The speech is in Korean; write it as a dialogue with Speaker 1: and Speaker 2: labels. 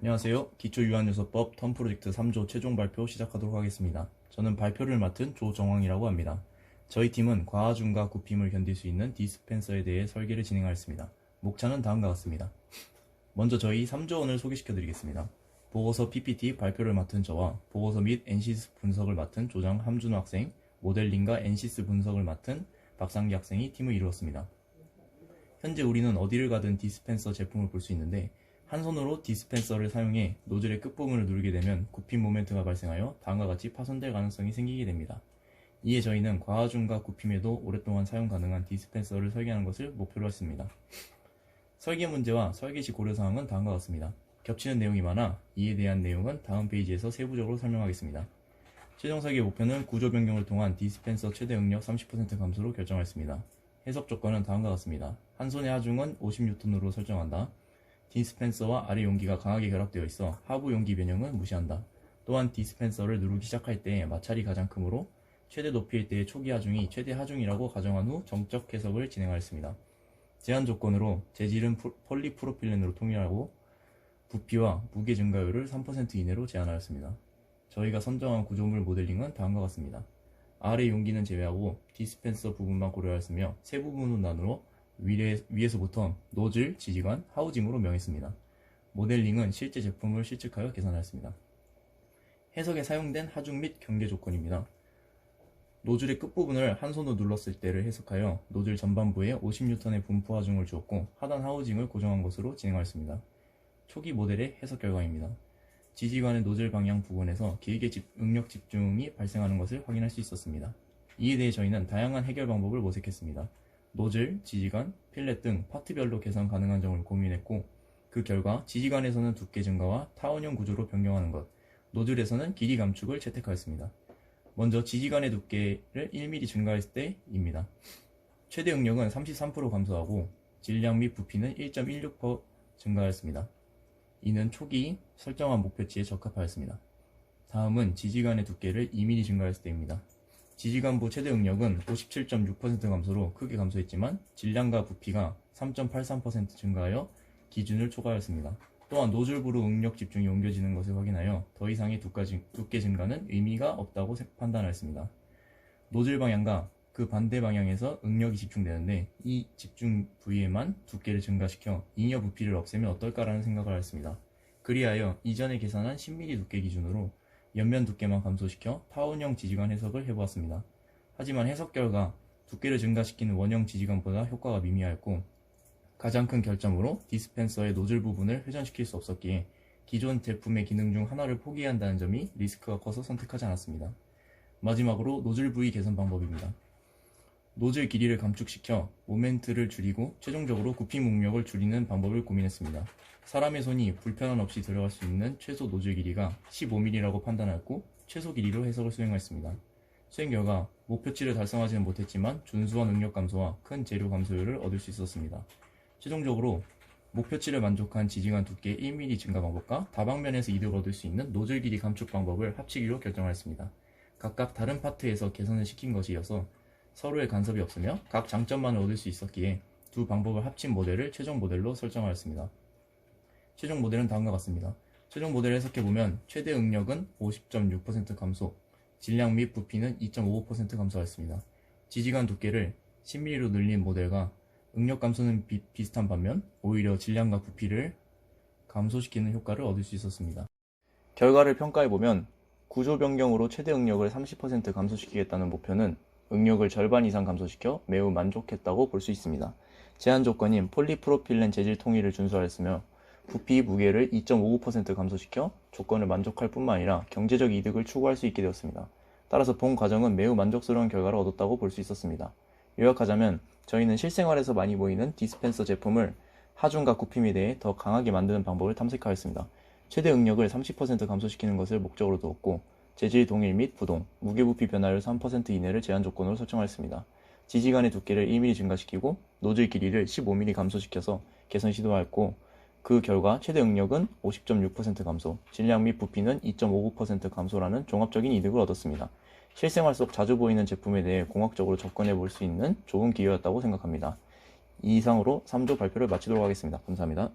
Speaker 1: 안녕하세요. 기초유한요소법 턴 프로젝트 3조 최종 발표 시작하도록 하겠습니다. 저는 발표를 맡은 조정황이라고 합니다. 저희 팀은 과하중과 굽힘을 견딜 수 있는 디스펜서에 대해 설계를 진행하였습니다. 목차는 다음과 같습니다. 먼저 저희 3조원을 소개시켜 드리겠습니다. 보고서 PPT 발표를 맡은 저와 보고서 및 NCS 분석을 맡은 조장 함준호 학생, 모델링과 NCS 분석을 맡은 박상기 학생이 팀을 이루었습니다. 현재 우리는 어디를 가든 디스펜서 제품을 볼 수 있는데 한 손으로 디스펜서를 사용해 노즐의 끝부분을 누르게 되면 굽힘 모멘트가 발생하여 다음과 같이 파손될 가능성이 생기게 됩니다. 이에 저희는 과하중과 굽힘에도 오랫동안 사용 가능한 디스펜서를 설계하는 것을 목표로 했습니다. 설계 문제와 설계 시 고려사항은 다음과 같습니다. 겹치는 내용이 많아 이에 대한 내용은 다음 페이지에서 세부적으로 설명하겠습니다. 최종 설계 목표는 구조 변경을 통한 디스펜서 최대 응력 30% 감소로 결정하였습니다. 해석 조건은 다음과 같습니다. 한 손의 하중은 50N으로 설정한다. 디스펜서와 아래 용기가 강하게 결합되어 있어 하부 용기 변형은 무시한다. 또한 디스펜서를 누르기 시작할 때 마찰이 가장 크므로 최대 높이일 때의 초기 하중이 최대 하중이라고 가정한 후 정적 해석을 진행하였습니다. 제한 조건으로 재질은 폴리프로필렌으로 통일하고 부피와 무게 증가율을 3% 이내로 제한하였습니다. 저희가 선정한 구조물 모델링은 다음과 같습니다. 아래 용기는 제외하고 디스펜서 부분만 고려하였으며 세 부분으로 나누어 위에서부터 노즐, 지지관, 하우징으로 명했습니다. 모델링은 실제 제품을 실측하여 계산하였습니다. 해석에 사용된 하중 및 경계 조건입니다. 노즐의 끝부분을 한 손으로 눌렀을 때를 해석하여 노즐 전반부에 50N의 분포 하중을 주었고 하단 하우징을 고정한 것으로 진행하였습니다. 초기 모델의 해석 결과입니다. 지지관의 노즐 방향 부분에서 길게 응력 집중이 발생하는 것을 확인할 수 있었습니다. 이에 대해 저희는 다양한 해결 방법을 모색했습니다. 노즐, 지지관, 필렛 등 파트별로 개선 가능한 점을 고민했고 그 결과 지지관에서는 두께 증가와 타원형 구조로 변경하는 것, 노즐에서는 길이 감축을 채택하였습니다. 먼저 지지관의 두께를 1mm 증가했을 때입니다. 최대 응력은 33% 감소하고 질량 및 부피는 1.16% 증가하였습니다. 이는 초기 설정한 목표치에 적합하였습니다. 다음은 지지관의 두께를 2mm 증가했을 때입니다. 지지관부 최대 응력은 57.6% 감소로 크게 감소했지만 질량과 부피가 3.83% 증가하여 기준을 초과하였습니다. 또한 노즐부로 응력 집중이 옮겨지는 것을 확인하여 더 이상의 두께 증가는 의미가 없다고 판단하였습니다. 노즐 방향과 그 반대 방향에서 응력이 집중되는데 이 집중 부위에만 두께를 증가시켜 잉여 부피를 없애면 어떨까라는 생각을 하였습니다. 그리하여 이전에 계산한 10mm 두께 기준으로 옆면 두께만 감소시켜 타원형 지지관 해석을 해보았습니다. 하지만 해석 결과 두께를 증가시키는 원형 지지관보다 효과가 미미하였고 가장 큰 결점으로 디스펜서의 노즐 부분을 회전시킬 수 없었기에 기존 제품의 기능 중 하나를 포기해야 한다는 점이 리스크가 커서 선택하지 않았습니다. 마지막으로 노즐 부위 개선 방법입니다. 노즐 길이를 감축시켜 모멘트를 줄이고 최종적으로 굽힘 응력을 줄이는 방법을 고민했습니다. 사람의 손이 불편함 없이 들어갈 수 있는 최소 노즐 길이가 15mm라고 판단하였고 최소 길이로 해석을 수행하였습니다. 수행 결과 목표치를 달성하지는 못했지만 준수한 응력 감소와 큰 재료 감소율을 얻을 수 있었습니다. 최종적으로 목표치를 만족한 지지관 두께 1mm 증가 방법과 다방면에서 이득을 얻을 수 있는 노즐 길이 감축 방법을 합치기로 결정하였습니다. 각각 다른 파트에서 개선을 시킨 것이어서 서로의 간섭이 없으며 각 장점만을 얻을 수 있었기에 두 방법을 합친 모델을 최종 모델로 설정하였습니다. 최종 모델은 다음과 같습니다. 최종 모델을 해석해보면 최대 응력은 50.6% 감소, 질량 및 부피는 2.55% 감소하였습니다. 지지관 두께를 10mm로 늘린 모델과 응력 감소는 비슷한 반면 오히려 질량과 부피를 감소시키는 효과를 얻을 수 있었습니다. 결과를 평가해보면 구조 변경으로 최대 응력을 30% 감소시키겠다는 목표는 응력을 절반 이상 감소시켜 매우 만족했다고 볼 수 있습니다. 제한 조건인 폴리프로필렌 재질 통일을 준수하였으며 부피 무게를 2.55% 감소시켜 조건을 만족할 뿐만 아니라 경제적 이득을 추구할 수 있게 되었습니다. 따라서 본 과정은 매우 만족스러운 결과를 얻었다고 볼 수 있었습니다. 요약하자면 저희는 실생활에서 많이 보이는 디스펜서 제품을 하중과 굽힘에 대해 더 강하게 만드는 방법을 탐색하였습니다. 최대 응력을 30% 감소시키는 것을 목적으로 두었고 재질 동일 및 부동, 무게부피 변화율 3% 이내를 제한 조건으로 설정하였습니다. 지지관의 두께를 1mm 증가시키고 노즐 길이를 15mm 감소시켜서 개선 시도하였고 그 결과 최대 응력은 50.6% 감소, 질량 및 부피는 2.59% 감소라는 종합적인 이득을 얻었습니다. 실생활 속 자주 보이는 제품에 대해 공학적으로 접근해 볼 수 있는 좋은 기회였다고 생각합니다. 이상으로 3조 발표를 마치도록 하겠습니다. 감사합니다.